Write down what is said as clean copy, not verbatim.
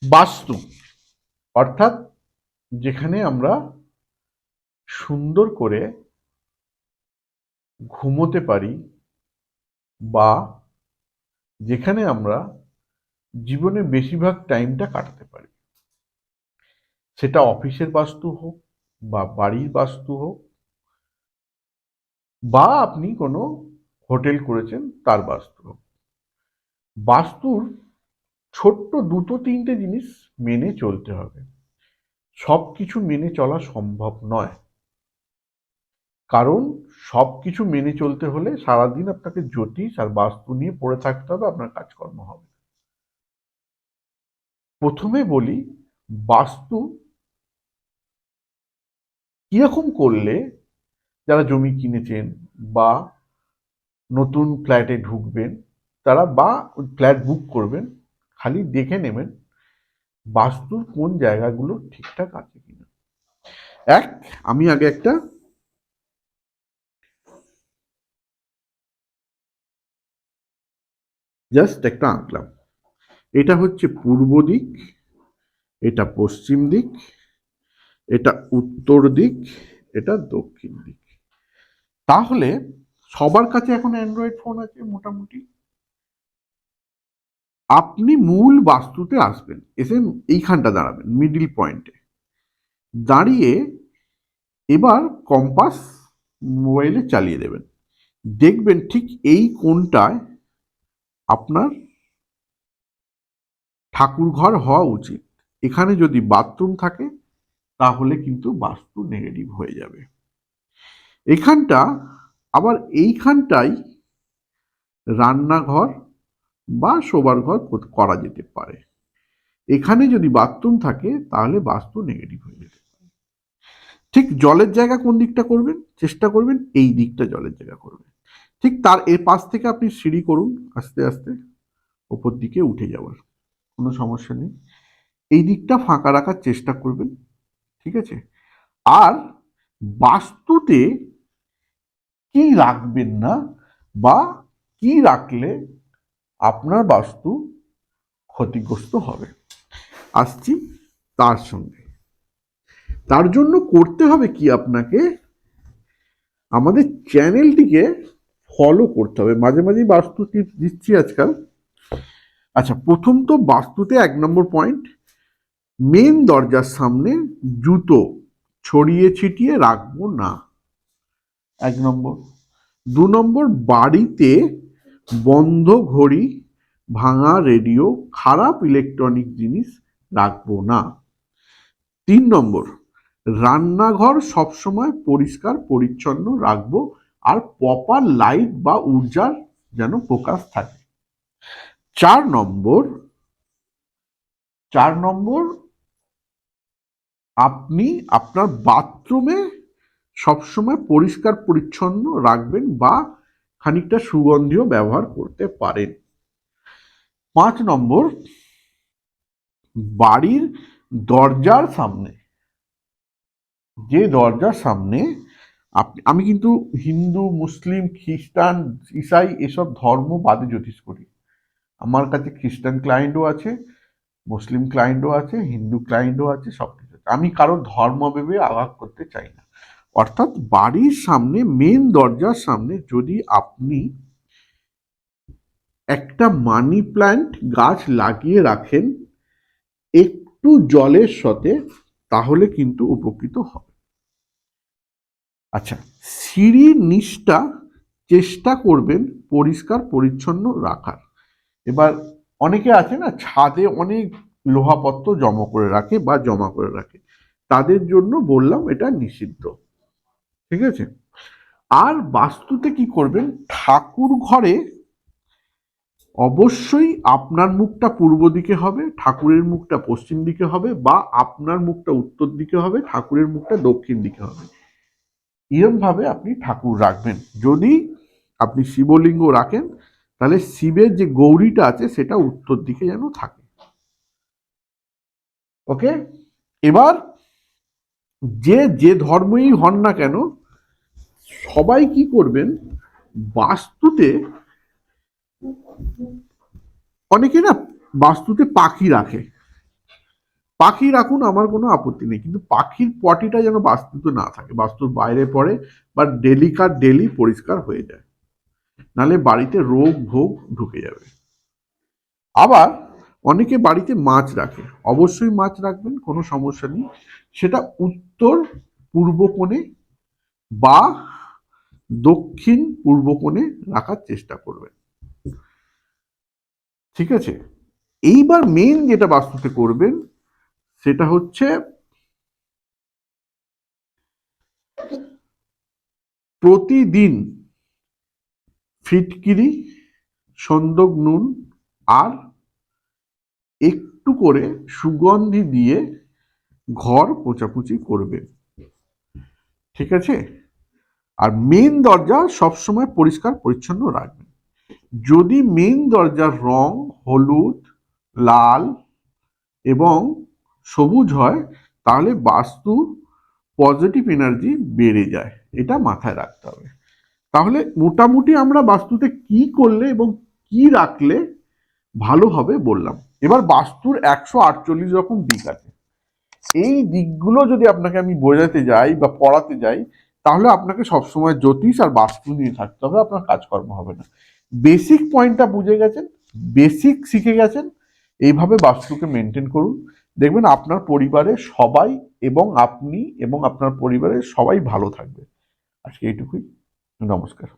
বাস্তু অর্থাৎ যেখানে আমরা সুন্দর করে ঘুমোতে পারি বা যেখানে আমরা জীবনে বেশিরভাগ টাইমটা কাটাতে পারি, সেটা অফিসের বাস্তু হোক বা বাড়ির বাস্তু হোক বা আপনি কোনো হোটেল করেছেন তার বাস্তু হোক। বাস্তুর ছোট্ট দুটো তিনটে জিনিস মেনে চলতে হবে। সব কিছু মেনে চলা সম্ভব নয়, কারণ সব কিছু মেনে চলতে হলে সারাদিন আপনাকে জ্যোতিষ আর বাস্তু নিয়ে পড়ে থাকতে হবে, আপনার কাজকর্ম হবে। প্রথমে বলি, বাস্তু কিরকম করলে যারা জমি কিনেছেন বা নতুন ফ্ল্যাটে ঢুকবেন তারা বা ফ্ল্যাট বুক করবেন, খালি দেখে নেবেন বাস্তুর কোন জায়গাগুলো ঠিকঠাক আছে কিনা। আমি আগে একটা জাস্ট একটা আঁকলাম। এটা হচ্ছে পূর্ব দিক, এটা পশ্চিম দিক, এটা উত্তর দিক, এটা দক্ষিণ দিক। তাহলে সবার কাছে এখন অ্যান্ড্রয়েড ফোন আছে মোটামুটি। আপনি মূল বাস্তুতে আসবেন, এসে এইখানটা দাঁড়াবেন মিডিল পয়েন্টে দাঁড়িয়ে এবার কম্পাস মোবাইলে চালিয়ে দেবেন। দেখবেন ঠিক এই কোণটায় আপনার ঠাকুর ঘর হওয়া উচিত। এখানে যদি বাথরুম থাকে তাহলে কিন্তু বাস্তু নেগেটিভ হয়ে যাবে। এখানটা আবার এইখানটাই রান্নাঘর বা শোবার ঘর করা যেতে পারে। এখানে যদি বাথরুম থাকে তাহলে বাস্তু নেগেটিভ হয়ে যেতে পারে। ঠিক জলের জায়গা কোন দিকটা করবেন, চেষ্টা করবেন এই দিকটা জলের জায়গা করবেন। ঠিক তার এর পাশ থেকে আপনি সিঁড়ি করুন আস্তে আস্তে ওপর দিকে উঠে যাওয়ার, কোনো সমস্যা নেই। এই দিকটা ফাঁকা রাখার চেষ্টা করবেন, ঠিক আছে। আর বাস্তুতে কি রাখবেন না বা কি রাখলে আপনার বাস্তু ক্ষতিগ্রস্ত হবে, আসছি তার সঙ্গে। তার জন্য করতে হবে কি, আপনাকে আমাদের চ্যানেলটিকে ফলো করতে হবে। মাঝে মাঝেই বাস্তু টিপস দিচ্ছি আজকাল। আচ্ছা, প্রথম তো বাস্তুতে 1 নম্বর পয়েন্ট, মেন দরজার সামনে জুতো ছড়িয়ে ছিটিয়ে রাখবো না, 1 নম্বর। 2 নম্বর, বাড়িতে বন্ধ ঘড়ি, ভাঙা রেডিও, খারাপ ইলেকট্রনিক জিনিস রাখবো না। 3 নম্বর, রান্নাঘর সবসময় পরিষ্কার পরিচ্ছন্ন রাখবো আর প্রপার লাইট বা ঊর্জার যেন প্রকাশ থাকে। 4 নম্বর, 4 নম্বর, আপনি আপনার বাথরুমে সবসময় পরিষ্কার পরিচ্ছন্ন রাখবেন বা খানিকটা সুগন্ধিও ব্যবহার করতে পারেন। 5 নম্বর, বাড়ির দরজার সামনে, যে দরজার সামনে আমি কিন্তু হিন্দু, মুসলিম, খ্রিস্টান, ইসাই এসব ধর্ম বাদে জ্যোতিষ করি। আমার কাছে খ্রিস্টান ক্লায়েন্টও আছে, মুসলিম ক্লায়েন্টও আছে, হিন্দু ক্লায়েন্টও আছে, সবকিছু। আমি কারো ধর্ম ভেবে আঘাত করতে চাই না। অর্থাৎ বাড়ির সামনে মেন দরজার সামনে যদি আপনি একটা মানি প্ল্যান্ট গাছ লাগিয়ে রাখেন একটু জলের সাথে, তাহলে কিন্তু উপকৃত হবে। আচ্ছা, সিঁড়ির নিচটা চেষ্টা করবেন পরিষ্কার পরিচ্ছন্ন রাখার। এবার অনেকে আছে না ছাদে অনেক লোহাপত্র জমা করে রাখে বা জমা করে রাখে, তাদের জন্য বললাম এটা নিষিদ্ধ, ঠিক আছে। আর বাস্তুতে কি করবেন, ঠাকুর ঘরে অবশ্যই আপনার মুখটা পূর্ব দিকে হবে, ঠাকুরের মুখটা পশ্চিম দিকে হবে, বা আপনার মুখটা উত্তর দিকে হবে, ঠাকুরের মুখটা দক্ষিণ দিকে হবে। এরকম ভাবে আপনি ঠাকুর রাখবেন। যদি আপনি শিবলিঙ্গ রাখেন তাহলে শিবের যে গৌরীটা আছে সেটা উত্তর দিকে যেন থাকে। ওকে, এবার যে যে ধর্মই হন না কেন সবাই কি করবেন, বাস্তুতে অনেকে না বাস্তুতে পাখি রাখে, পাখি রাখুন, আমার কোনো আপত্তি নেই, কিন্তু পাখির পটিটা যেন বাস্তুতে না থাকে, বাস্তুর বাইরে পড়ে বা ডেলি পরিষ্কার হয়ে যায়, নাহলে বাড়িতে রোগ ভোগ ঢুকে যাবে। আবার অনেকে বাড়িতে মাছ রাখে, অবশ্যই মাছ রাখবেন, কোনো সমস্যা নেই, সেটা উত্তর পূর্ব কোণে বা দক্ষিণ পূর্ব কোণে রাখার চেষ্টা করবেন। ঠিক আছে, এইবার মেন যেটা বাস্তুতে করবেন সেটা হচ্ছে প্রতিদিন ফিটকিরি, সন্দক নুন আর একটু করে সুগন্ধি দিয়ে ঘর পোছাপুছি করবেন। ঠিক আছে, আর মেন দরজা সবসময় পরিষ্কার পরিচ্ছন্ন রাখবেন। যদি মেন দরজার রং হলুদ, লাল এবং সবুজ হয়, তাহলে বাস্তু পজিটিভ এনার্জি বেড়ে যায়, এটা মাথায় রাখতে হবে। তাহলে মোটামুটি আমরা বাস্তুতে কি করলে এবং কি রাখলে ভালো হবে বললাম। এবার বাস্তুর 148 রকম দিক আছে, এই দিকগুলো যদি আপনাকে আমি বোঝাতে যাই বা পড়াতে যাই, তাহলে আপনাকে সবসময় জ্যোতিষ আর বাস্তু নিয়ে থাকতে হবে, আপনার কাজকর্ম হবে না। বেসিক পয়েন্টটা বুঝে গেছেন, বেসিক শিখে গেছেন, এইভাবে বাস্তুকে মেনটেন করুন, দেখবেন আপনার পরিবারের সবাই এবং আপনি এবং আপনার পরিবারের সবাই ভালো থাকবে। আজকে এইটুকুই, নমস্কার।